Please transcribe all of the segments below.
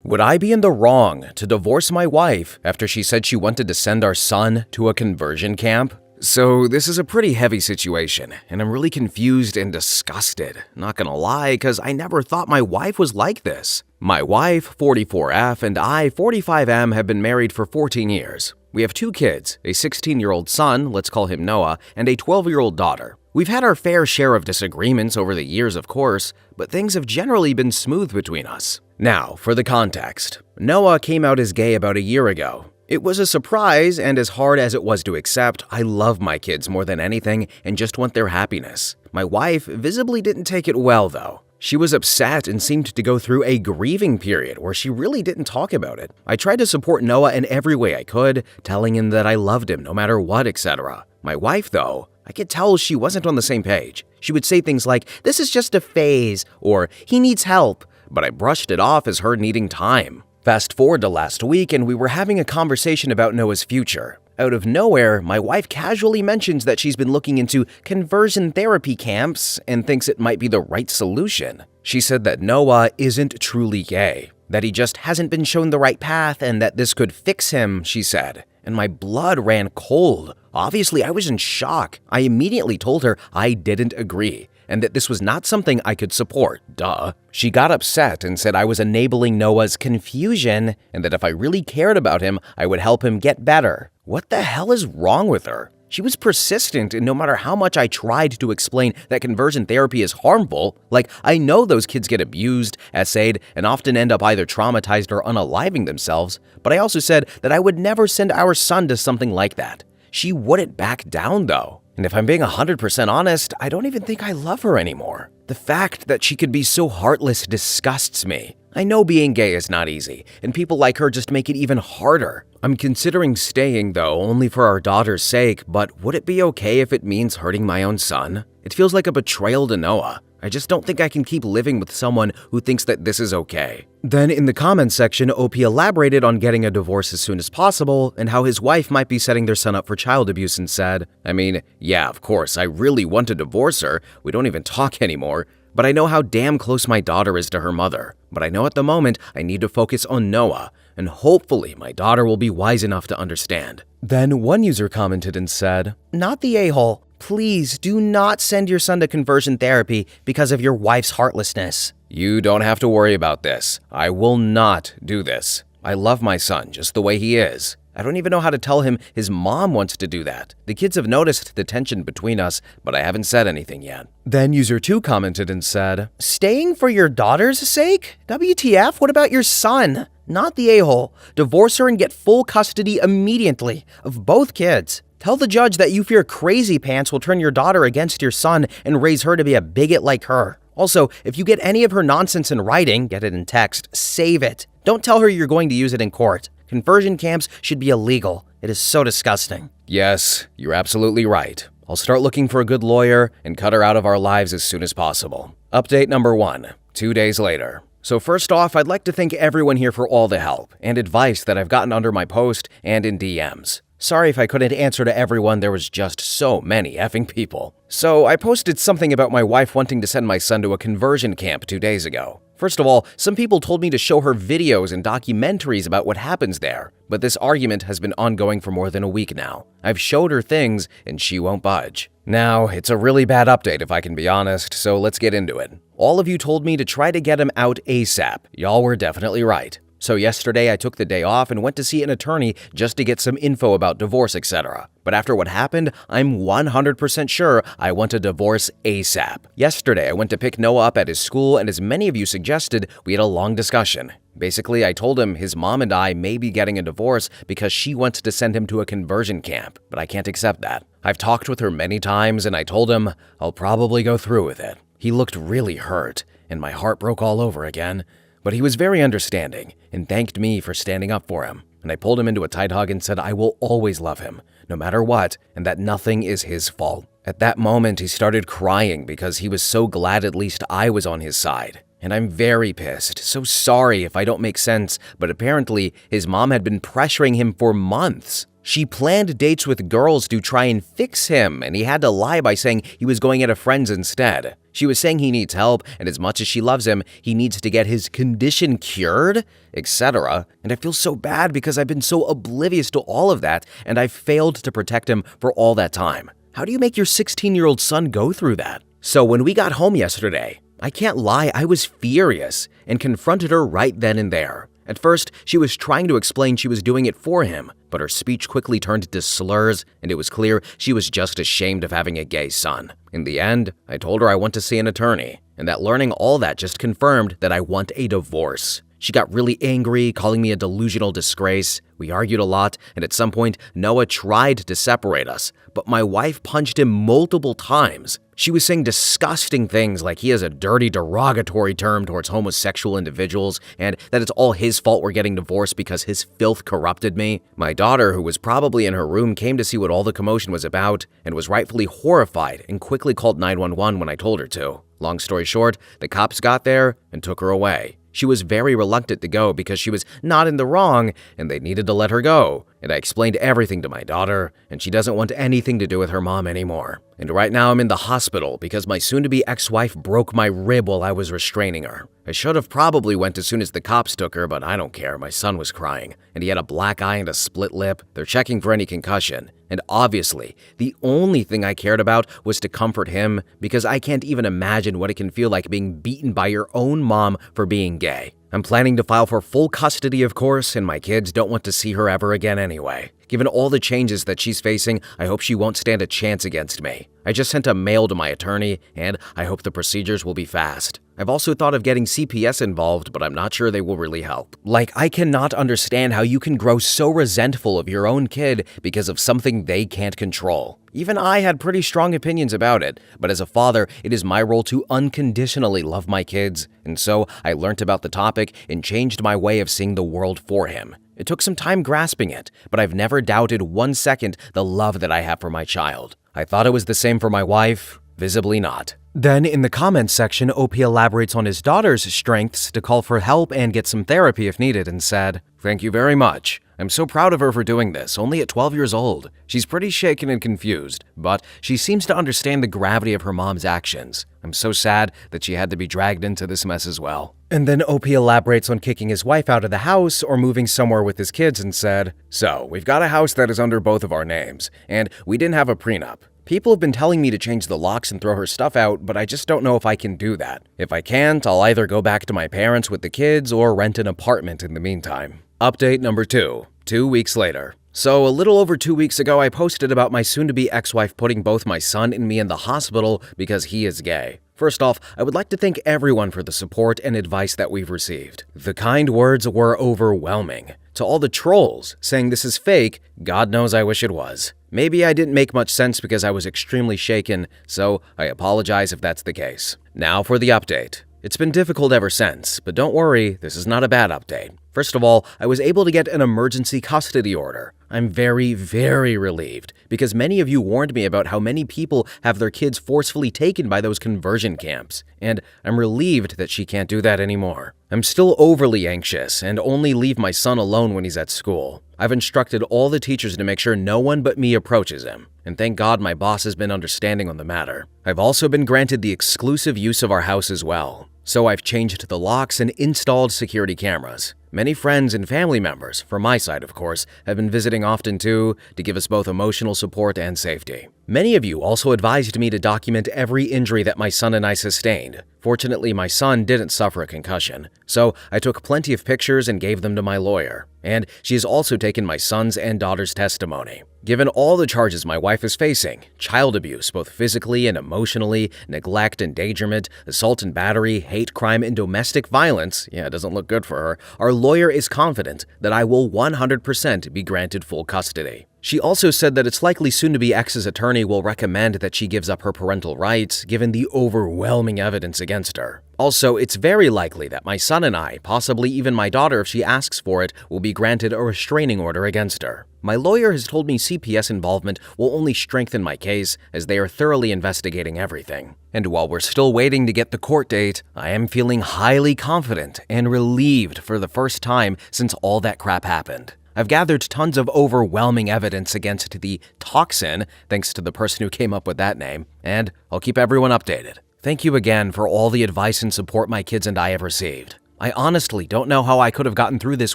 Would I be in the wrong to divorce my wife after she said she wanted to send our son to a conversion camp? So this is a pretty heavy situation, and I'm really confused and disgusted. Not gonna lie, because I never thought my wife was like this. My wife, 44F, and I, 45M, have been married for 14 years. We have 2 kids, a 16-year-old son, let's call him Noah, and a 12-year-old daughter. We've had our fair share of disagreements over the years, of course, but things have generally been smooth between us. Now, for the context. Noah came out as gay about a year ago. It was a surprise, and as hard as it was to accept, I love my kids more than anything and just want their happiness. My wife visibly didn't take it well, though. She was upset and seemed to go through a grieving period where she really didn't talk about it. I tried to support Noah in every way I could, telling him that I loved him no matter what, etc. My wife, though, I could tell she wasn't on the same page. She would say things like, "This is just a phase," or "He needs help," but I brushed it off as her needing time. Fast forward to last week, and we were having a conversation about Noah's future. Out of nowhere, my wife casually mentions that she's been looking into conversion therapy camps and thinks it might be the right solution. She said that Noah isn't truly gay, that he just hasn't been shown the right path, and that this could fix him, she said. And my blood ran cold. Obviously, I was in shock. I immediately told her I didn't agree, and that this was not something I could support, duh. She got upset and said I was enabling Noah's confusion, and that if I really cared about him, I would help him get better. What the hell is wrong with her? She was persistent, and no matter how much I tried to explain that conversion therapy is harmful, like, I know those kids get abused, essayed, and often end up either traumatized or unaliving themselves, but I also said that I would never send our son to something like that. She wouldn't back down, though. And if I'm being 100% honest, I don't even think I love her anymore. The fact that she could be so heartless disgusts me. I know being gay is not easy, and people like her just make it even harder. I'm considering staying, though, only for our daughter's sake, but would it be okay if it means hurting my own son? It feels like a betrayal to Noah. I just don't think I can keep living with someone who thinks that this is okay. Then in the comments section, OP elaborated on getting a divorce as soon as possible and how his wife might be setting their son up for child abuse and said, I mean, yeah, of course, I really want to divorce her. We don't even talk anymore. But I know how damn close my daughter is to her mother. But I know at the moment I need to focus on Noah, and hopefully my daughter will be wise enough to understand. Then one user commented and said, "Not the a-hole. Please do not send your son to conversion therapy because of your wife's heartlessness." You don't have to worry about this. I will not do this. I love my son just the way he is. I don't even know how to tell him his mom wants to do that. The kids have noticed the tension between us, but I haven't said anything yet. Then user 2 commented and said, "Staying for your daughter's sake? WTF, what about your son? Not the a-hole. Divorce her and get full custody immediately of both kids. Tell the judge that you fear Crazy Pants will turn your daughter against your son and raise her to be a bigot like her. Also, if you get any of her nonsense in writing, get it in text, save it. Don't tell her you're going to use it in court. Conversion camps should be illegal. It is so disgusting." Yes, you're absolutely right. I'll start looking for a good lawyer and cut her out of our lives as soon as possible. Update number 1, 2 days later. So first off, I'd like to thank everyone here for all the help and advice that I've gotten under my post and in DMs. Sorry if I couldn't answer to everyone, there was just so many effing people. So I posted something about my wife wanting to send my son to a conversion camp 2 days ago. First of all, some people told me to show her videos and documentaries about what happens there, but this argument has been ongoing for more than a week now. I've showed her things, and she won't budge. Now, it's a really bad update if I can be honest, so let's get into it. All of you told me to try to get him out ASAP. Y'all were definitely right. So yesterday I took the day off and went to see an attorney just to get some info about divorce, etc. But after what happened, I'm 100% sure I want a divorce ASAP. Yesterday I went to pick Noah up at his school, and as many of you suggested, we had a long discussion. Basically, I told him his mom and I may be getting a divorce because she wants to send him to a conversion camp, but I can't accept that. I've talked with her many times, and I told him I'll probably go through with it. He looked really hurt, and my heart broke all over again. But he was very understanding and thanked me for standing up for him. And I pulled him into a tight hug and said I will always love him, no matter what, and that nothing is his fault. At that moment, he started crying because he was so glad at least I was on his side. And I'm very pissed, so sorry if I don't make sense, but apparently his mom had been pressuring him for months. She planned dates with girls to try and fix him, and he had to lie by saying he was going at a friend's instead. She was saying he needs help, and as much as she loves him, he needs to get his condition cured, etc. And I feel so bad because I've been so oblivious to all of that, and I've failed to protect him for all that time. How do you make your 16-year-old son go through that? So when we got home yesterday, I can't lie, I was furious and confronted her right then and there. At first, she was trying to explain she was doing it for him, but her speech quickly turned into slurs, and it was clear she was just ashamed of having a gay son. In the end, I told her I want to see an attorney, and that learning all that just confirmed that I want a divorce. She got really angry, calling me a delusional disgrace. We argued a lot, and at some point, Noah tried to separate us, but my wife punched him multiple times. She was saying disgusting things like he has a dirty, derogatory term towards homosexual individuals, and that it's all his fault we're getting divorced because his filth corrupted me. My daughter, who was probably in her room, came to see what all the commotion was about and was rightfully horrified and quickly called 911 when I told her to. Long story short, the cops got there and took her away. She was very reluctant to go because she was not in the wrong and they needed to let her go. And I explained everything to my daughter, and she doesn't want anything to do with her mom anymore. And right now I'm in the hospital because my soon-to-be ex-wife broke my rib while I was restraining her. I should have probably went as soon as the cops took her, but I don't care. My son was crying, and he had a black eye and a split lip. They're checking for any concussion. And obviously, the only thing I cared about was to comfort him because I can't even imagine what it can feel like being beaten by your own mom for being gay. I'm planning to file for full custody, of course, and my kids don't want to see her ever again anyway. Given all the changes that she's facing, I hope she won't stand a chance against me. I just sent a mail to my attorney, and I hope the procedures will be fast. I've also thought of getting CPS involved, but I'm not sure they will really help. Like, I cannot understand how you can grow so resentful of your own kid because of something they can't control. Even I had pretty strong opinions about it, but as a father, it is my role to unconditionally love my kids, and so I learned about the topic and changed my way of seeing the world for him. It took some time grasping it, but I've never doubted 1 second the love that I have for my child. I thought it was the same for my wife, visibly not. Then, in the comments section, OP elaborates on his daughter's strengths to call for help and get some therapy if needed and said, "Thank you very much. I'm so proud of her for doing this, only at 12 years old. She's pretty shaken and confused, but she seems to understand the gravity of her mom's actions. I'm so sad that she had to be dragged into this mess as well." And then OP elaborates on kicking his wife out of the house or moving somewhere with his kids and said, "So, we've got a house that is under both of our names, and we didn't have a prenup. People have been telling me to change the locks and throw her stuff out, but I just don't know if I can do that. If I can't, I'll either go back to my parents with the kids or rent an apartment in the meantime." Update number 2, 2 weeks later. So a little over 2 weeks ago, I posted about my soon-to-be ex-wife putting both my son and me in the hospital because he is gay. First off, I would like to thank everyone for the support and advice that we've received. The kind words were overwhelming. To all the trolls saying this is fake, God knows I wish it was. Maybe I didn't make much sense because I was extremely shaken, so I apologize if that's the case. Now for the update. It's been difficult ever since, but don't worry, this is not a bad update. First of all, I was able to get an emergency custody order. I'm very, very relieved because many of you warned me about how many people have their kids forcefully taken by those conversion camps, and I'm relieved that she can't do that anymore. I'm still overly anxious and only leave my son alone when he's at school. I've instructed all the teachers to make sure no one but me approaches him, and thank God my boss has been understanding on the matter. I've also been granted the exclusive use of our house as well, so I've changed the locks and installed security cameras. Many friends and family members, from my side of course, have been visiting often too to give us both emotional support and safety. Many of you also advised me to document every injury that my son and I sustained. Fortunately, my son didn't suffer a concussion, so I took plenty of pictures and gave them to my lawyer. And she has also taken my son's and daughter's testimony. Given all the charges my wife is facing, child abuse both physically and emotionally, neglect, endangerment, assault and battery, hate crime, and domestic violence, yeah, it doesn't look good for her, our lawyer is confident that I will 100% be granted full custody. She also said that it's likely soon-to-be ex's attorney will recommend that she gives up her parental rights given the overwhelming evidence against her. Also, it's very likely that my son and I, possibly even my daughter if she asks for it, will be granted a restraining order against her. My lawyer has told me CPS involvement will only strengthen my case as they are thoroughly investigating everything. And while we're still waiting to get the court date, I am feeling highly confident and relieved for the first time since all that crap happened. I've gathered tons of overwhelming evidence against the toxin, thanks to the person who came up with that name, and I'll keep everyone updated. Thank you again for all the advice and support my kids and I have received. I honestly don't know how I could have gotten through this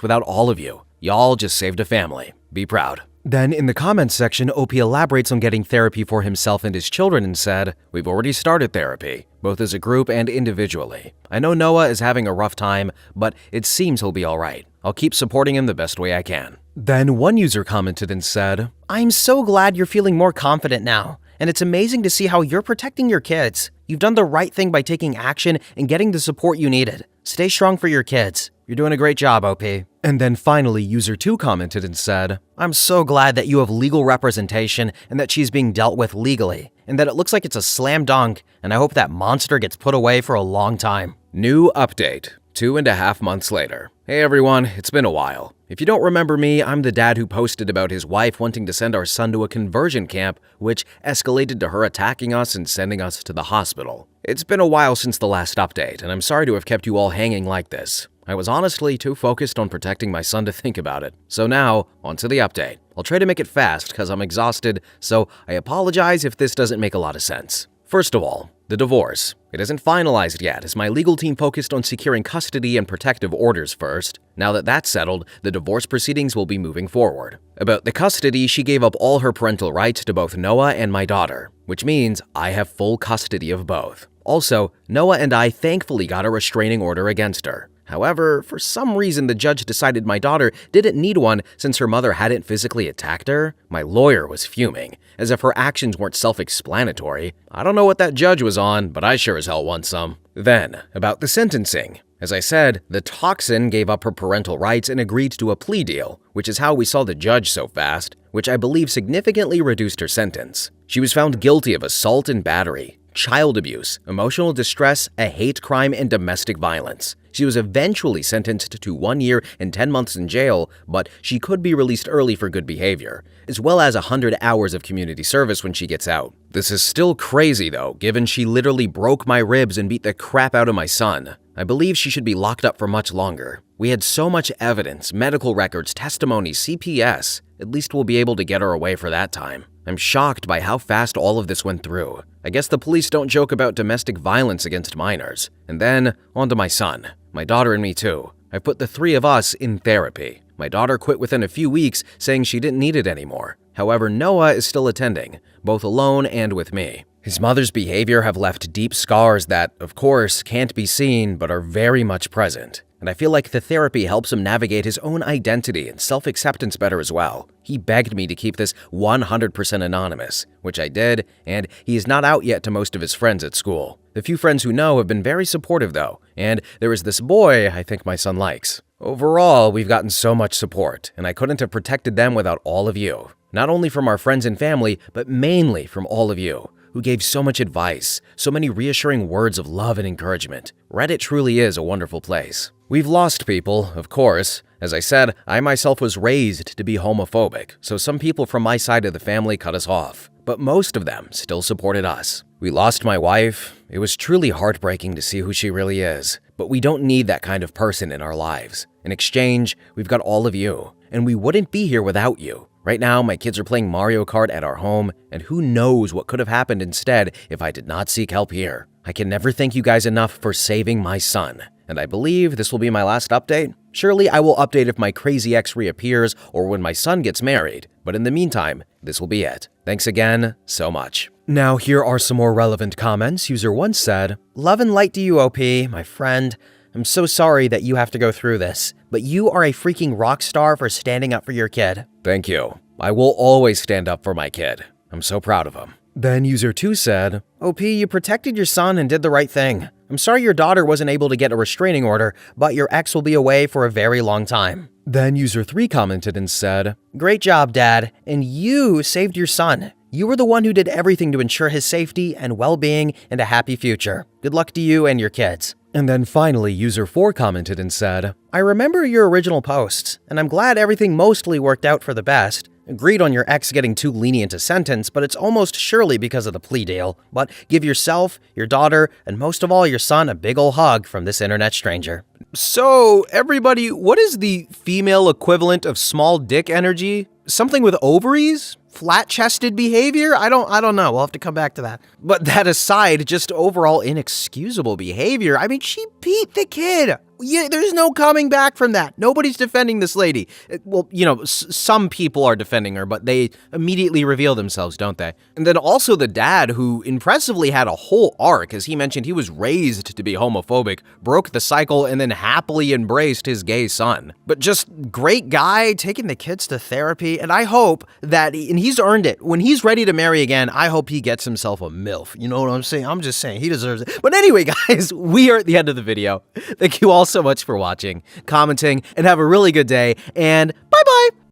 without all of you. Y'all just saved a family. Be proud." Then in the comments section, OP elaborates on getting therapy for himself and his children and said, "We've already started therapy, both as a group and individually. I know Noah is having a rough time, but it seems he'll be alright. I'll keep supporting him the best way I can." Then one user commented and said, "I'm so glad you're feeling more confident now, and it's amazing to see how you're protecting your kids. You've done the right thing by taking action and getting the support you needed. Stay strong for your kids. You're doing a great job, OP." And then finally, user 2 commented and said, "I'm so glad that you have legal representation and that she's being dealt with legally, and that it looks like it's a slam dunk, and I hope that monster gets put away for a long time." New update, 2.5 months later. Hey everyone, it's been a while. If you don't remember me, I'm the dad who posted about his wife wanting to send our son to a conversion camp, which escalated to her attacking us and sending us to the hospital. It's been a while since the last update, and I'm sorry to have kept you all hanging like this. I was honestly too focused on protecting my son to think about it. So now, on to the update. I'll try to make it fast because I'm exhausted, so I apologize if this doesn't make a lot of sense. First of all, the divorce. It isn't finalized yet, as my legal team focused on securing custody and protective orders first. Now that that's settled, the divorce proceedings will be moving forward. About the custody, she gave up all her parental rights to both Noah and my daughter, which means I have full custody of both. Also, Noah and I thankfully got a restraining order against her. However, for some reason the judge decided my daughter didn't need one since her mother hadn't physically attacked her. My lawyer was fuming, as if her actions weren't self-explanatory. I don't know what that judge was on, but I sure as hell want some. Then, about the sentencing. As I said, the toxin gave up her parental rights and agreed to a plea deal, which is how we saw the judge so fast, which I believe significantly reduced her sentence. She was found guilty of assault and battery, child abuse, emotional distress, a hate crime, and domestic violence. She was eventually sentenced to 1 year and 10 months in jail, but she could be released early for good behavior, as well as 100 hours of community service when she gets out. This is still crazy though, given she literally broke my ribs and beat the crap out of my son. I believe she should be locked up for much longer. We had so much evidence, medical records, testimonies, CPS. At least we'll be able to get her away for that time. I'm shocked by how fast all of this went through. I guess the police don't joke about domestic violence against minors. And then, on to my son. My daughter and me too. I put the 3 of us in therapy. My daughter quit within a few weeks, saying she didn't need it anymore. However, Noah is still attending, both alone and with me. His mother's behavior have left deep scars that, of course, can't be seen but are very much present. And I feel like the therapy helps him navigate his own identity and self-acceptance better as well. He begged me to keep this 100% anonymous, which I did, and he is not out yet to most of his friends at school. The few friends who know have been very supportive though, and there is this boy I think my son likes. Overall, we've gotten so much support, and I couldn't have protected them without all of you. Not only from our friends and family, but mainly from all of you, who gave so much advice, so many reassuring words of love and encouragement. Reddit truly is a wonderful place. We've lost people, of course. As I said, I myself was raised to be homophobic, so some people from my side of the family cut us off. But most of them still supported us. We lost my wife. It was truly heartbreaking to see who she really is. But we don't need that kind of person in our lives. In exchange, we've got all of you, and we wouldn't be here without you. Right now, my kids are playing Mario Kart at our home, and who knows what could have happened instead if I did not seek help here. I can never thank you guys enough for saving my son. And I believe this will be my last update. Surely I will update if my crazy ex reappears or when my son gets married. But in the meantime, this will be it. Thanks again so much. Now here are some more relevant comments. User 1 said, "Love and light to you, OP, my friend. I'm so sorry that you have to go through this, but you are a freaking rock star for standing up for your kid." Thank you. I will always stand up for my kid. I'm so proud of him. Then user 2 said, "OP, you protected your son and did the right thing. I'm sorry your daughter wasn't able to get a restraining order, but your ex will be away for a very long time." Then user 3 commented and said, "Great job, Dad, and you saved your son. You were the one who did everything to ensure his safety and well-being and a happy future. Good luck to you and your kids." And then finally, user 4 commented and said, "I remember your original posts, and I'm glad everything mostly worked out for the best. Agreed on your ex getting too lenient a sentence, but it's almost surely because of the plea deal. But give yourself, your daughter, and most of all your son a big ol' hug from this internet stranger. So, everybody, what is the female equivalent of small dick energy? Something with ovaries? Flat-chested behavior? I don't know. We'll have to come back to that. But that aside, just overall inexcusable behavior. I mean, she beat the kid. Yeah, there's no coming back from that. Nobody's defending this lady. Well, some people are defending her, but they immediately reveal themselves, don't they? And then also the dad, who impressively had a whole arc, as he mentioned he was raised to be homophobic, broke the cycle, and then happily embraced his gay son. But just great guy, taking the kids to therapy, and I hope that, and he's earned it, when he's ready to marry again, I hope he gets himself a MILF. You know what I'm saying? I'm just saying, he deserves it. But anyway, guys, we are at the end of the video. Thank you all so much for watching, commenting, and have a really good day, and bye-bye!